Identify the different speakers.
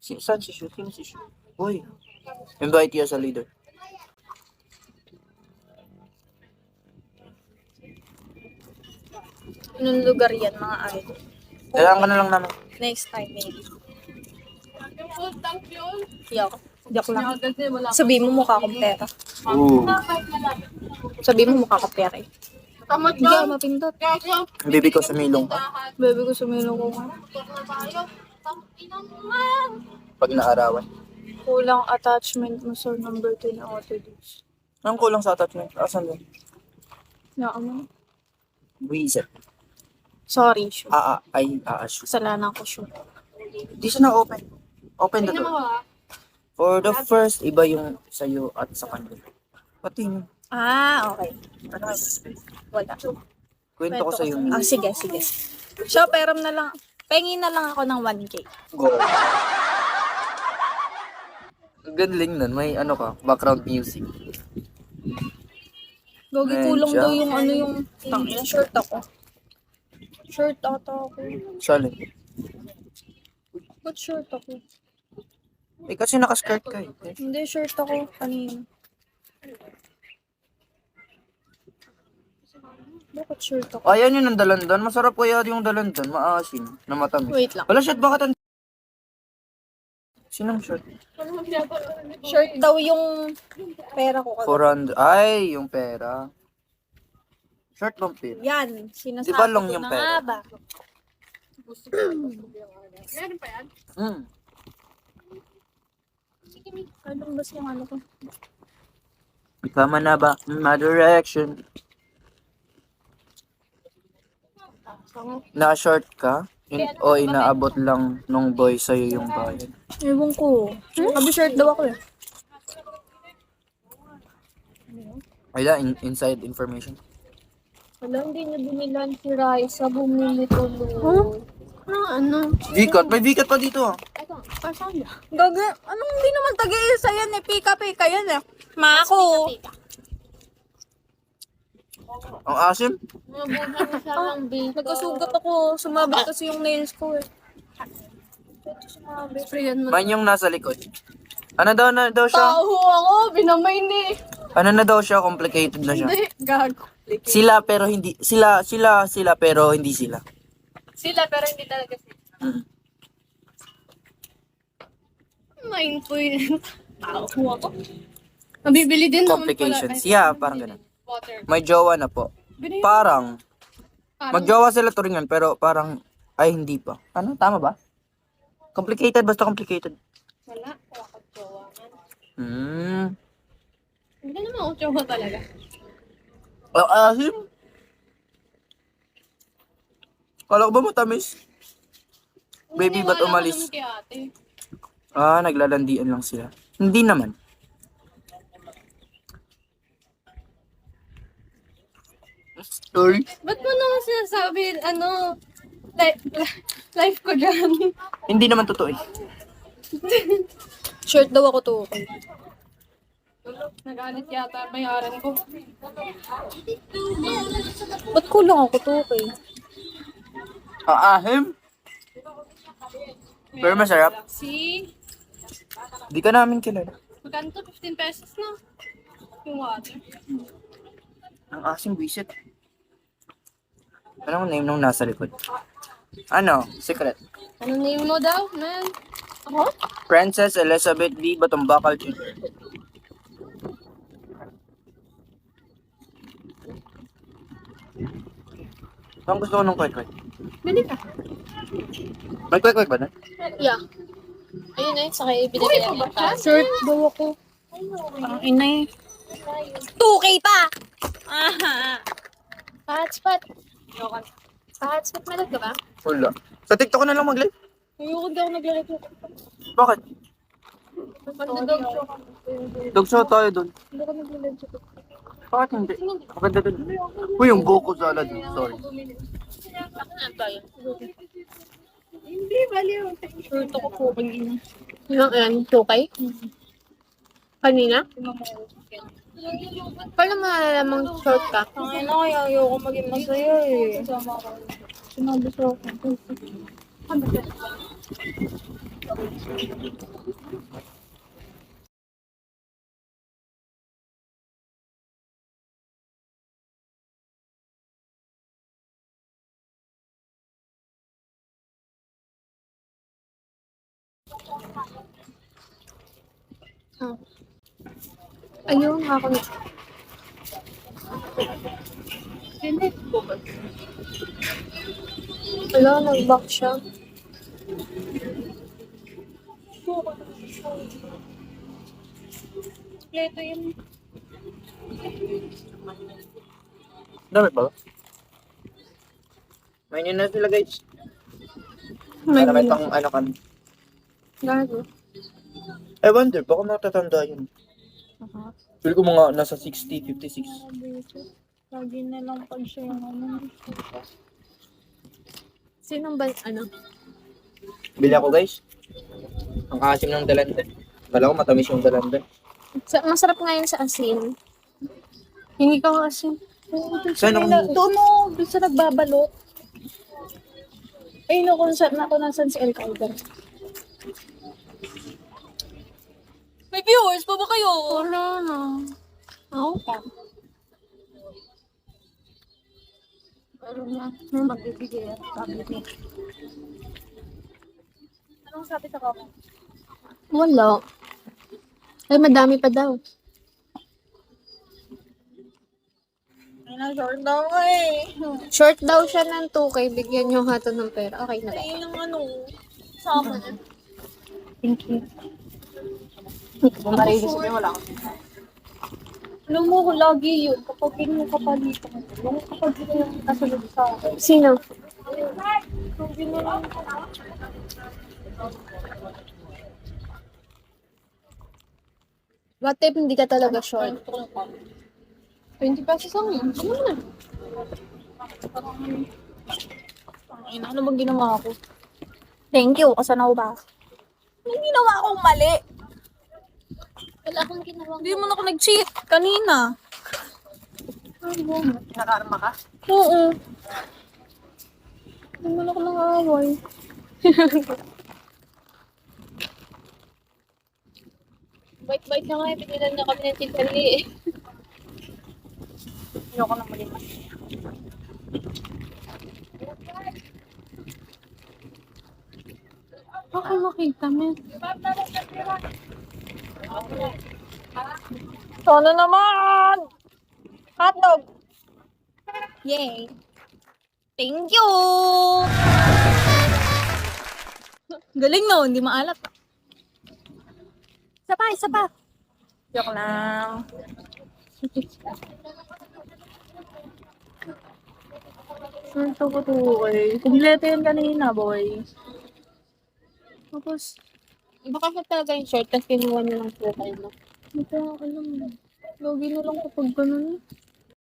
Speaker 1: Saan si Shu? Sino si Shu? Uy, invite you as a leader.
Speaker 2: Anong lugar yan, mga idol?
Speaker 1: Kailangan ka na lang namin.
Speaker 2: Next time, maybe. Yok. Joke lang. Sabihin mo mukha akong pera.
Speaker 1: Oo.
Speaker 2: Sabihin mo mukha akong pera eh. Hindi ako mapindot.
Speaker 1: Ang bibi ko sumilong ka
Speaker 2: Baby ko sumilo ko nga.
Speaker 1: pag naarawan.
Speaker 2: Kulang attachment mo sa number 2 na Autodesk.
Speaker 1: Anong kulang sa attachment? Asan yun?
Speaker 2: Naman.
Speaker 1: Wizard.
Speaker 2: Sorry, Shu.
Speaker 1: Shu.
Speaker 2: Kasalanan ko, Shu.
Speaker 1: Di siya na-open. Open the door. For the first, iba yung sa'yo at sa kanya. Pati yun.
Speaker 2: Ah, okay.
Speaker 1: Ano?
Speaker 2: Wala.
Speaker 1: Kwento ko sa'yo.
Speaker 2: Ah, sige, sige. So, pero na lang. Pengi na lang ako ng 1K.
Speaker 1: Go. Galing nun. May ano ka, background music.
Speaker 2: Gogi kulong daw yung ano yung tangina shirt ako. Shirt ata ako.
Speaker 1: Solid.
Speaker 2: Ba't shirt ako?
Speaker 1: Eh kasi naka-skirt ka eh.
Speaker 2: Hindi, shirt ako kanina. Bakit shirt ako?
Speaker 1: Ayan yun ang dalandan. Masarap kaya yung dalandan. Maasim. Na matamis.
Speaker 2: Wait lang.
Speaker 1: Wala shit, bakit ang... Sinong shirt?
Speaker 2: Shirt daw yung pera ko.
Speaker 1: 400. Ay, yung pera. Shirt bang pin?
Speaker 2: Yan, sinasabi
Speaker 1: Di ba long
Speaker 2: ko
Speaker 1: yung
Speaker 2: na
Speaker 1: pera?
Speaker 2: nga ba?
Speaker 1: Hmm.
Speaker 2: Anong bas yung ano ko?
Speaker 1: Tama na ba? My direction. Na-short ka? O inaabot lang nung boy sa'yo yung bayad?
Speaker 2: Ewan ko. Sabi shirt daw ako eh.
Speaker 1: Wala, inside information.
Speaker 2: Wala, hindi niya binilan si Raisa. Bumili tuloy. Huh? Ano?
Speaker 1: Vikat, may vikat pa dito ah.
Speaker 2: Gaga, anong hindi naman tag-iisa yan eh. Pika-pika yan eh. Mako.
Speaker 1: Ang asim?
Speaker 2: Nagkasugat ako. Sumabit kasi yung nails ko eh. Sprayan mo.
Speaker 1: Man yung nasa likod. Ano daw na daw siya?
Speaker 2: Tao ako, binamay ni.
Speaker 1: Ano na daw siya? Complicated na siya.
Speaker 2: Hindi, gago.
Speaker 1: Sila pero hindi sila pero hindi sila.
Speaker 2: Sila pero hindi talaga sila.
Speaker 1: Mm.
Speaker 2: 9 point. Tao ako. Nabibili din naman
Speaker 1: Complications. Yeah, parang ganun.
Speaker 2: Water.
Speaker 1: May jowa na po. Parang magjowa sila turingan pero parang ay hindi pa. Ano? Tama ba? Complicated, basta complicated.
Speaker 2: Wala. Wala ka jowa.
Speaker 1: Hmm.
Speaker 2: Hindi naman ako jowa talaga.
Speaker 1: Asim? Kala ko ba matamis? Baby, ba't umalis? Naglalandian lang sila. Hindi naman. Sorry.
Speaker 2: Ba't mo naman sinasabi, life ko dyan?
Speaker 1: Hindi naman totoo eh.
Speaker 2: Shirt daw ako to. Nagalit yata may-aran ko. Ba't kulang ako to, okay?
Speaker 1: Ahim? Pero masarap.
Speaker 2: See?
Speaker 1: Di ka namin kilala.
Speaker 2: Magkano to? 15 pesos na. Yung water.
Speaker 1: Ang asim visit. Anong name nung nasa likod? Ano? Secret.
Speaker 2: Ano name mo daw, man? Ako?
Speaker 1: Princess Elizabeth B. Batumbakal Jr. Ang gusto ko ng kwek-kwek.
Speaker 2: Bili ka.
Speaker 1: May kwek-kwek ba na?
Speaker 2: Yeah. Ayun eh, saka ibinigay niya. Shirt daw ako. Ang inay. 2K pa! Hotspot. Hotspot malad ka ba?
Speaker 1: Wala. Sa TikTok ko na lang mag-live.
Speaker 2: Ayoko hindi ako nag-live.
Speaker 1: Bakit?
Speaker 2: Mag-dog show.
Speaker 1: Dog show tayo dun.
Speaker 2: Hindi ako nag-live.
Speaker 1: Bakit hindi? Maganda dun. Uy, yung Goku salad. Sorry.
Speaker 2: Hindi, baliw. Shirt ako po kanina. Yung yan, 2K? Kanina? Paano malalamang short ka? Ay na, ayoko maging masaya eh. Sinabi sa ako. Ah. Ayun, ako. Wala, nag-back siya. Pleto yun.
Speaker 1: Dami ba? May na sila guys.
Speaker 2: May
Speaker 1: Para may
Speaker 2: nila.
Speaker 1: pang ano kami.
Speaker 2: Gago.
Speaker 1: I wonder, baka matatanda yun. Feel ko mga nasa 60, 56.
Speaker 2: Lagi na lang pag siya yung ano. Sinong ba, ano?
Speaker 1: Bili ako guys. Ang asim ng dalanda. Kala ko matamis yung dalanda.
Speaker 2: Masarap nga yun sa asin. Hingi ka nga asin. Oo, dun sa
Speaker 1: Saan ako
Speaker 2: kanila.
Speaker 1: hingi?
Speaker 2: Doon mo, dun sa nagbabalot. Ay, no, kung saan ako nasan si El Calder.
Speaker 3: May viewers pa ba kayo?
Speaker 2: Wala na. Oo pa. Pero na, magbibigay at sabi niya.
Speaker 3: Anong sabi sa comment?
Speaker 2: Wala. Ay, madami pa daw.
Speaker 3: Ay, na-short daw eh.
Speaker 2: Short daw siya ng 2K, bigyan niyo hata ng pera. Okay na ba?
Speaker 3: Ay, yung ano, summer.
Speaker 2: Thank you.
Speaker 1: Kung marinig sabihin, wala ako.
Speaker 3: Alam mo ko lagi yun, kapag pinakapalitan mo, yung kapag yun yung kasunod sa akin.
Speaker 2: Sino?
Speaker 3: Kung ginawa
Speaker 2: What if hindi ka talaga short?
Speaker 3: 20 pesos lang yun. Ano na? Ay, ano bang ginawa ko?
Speaker 2: Thank you, kasanaw ba?
Speaker 3: Anong ginawa akong mali?
Speaker 2: Wala akong ginawa.
Speaker 3: Hindi mo na ako nag-cheat kanina.
Speaker 1: Nakarma ka?
Speaker 3: Oo. Hindi mo na ako nang-away. Bait-bait na nga eh. Pinilan na kami ng tintali eh. Ayoko na muli mas.
Speaker 2: Ako makita, men.
Speaker 3: Sana naman! Hotdog!
Speaker 2: Yay! Thank you!
Speaker 3: Galing no, hindi maalat.
Speaker 2: Isa pa, isa pa.
Speaker 3: Joke lang. Sure to ko to eh. Kumpleto yun kanina, boy.
Speaker 2: Tapos, baka siya talaga yung short, tapos kinuha niya ng profile mo.
Speaker 3: Hindi ko alam. Lagi na lang kapag ganun.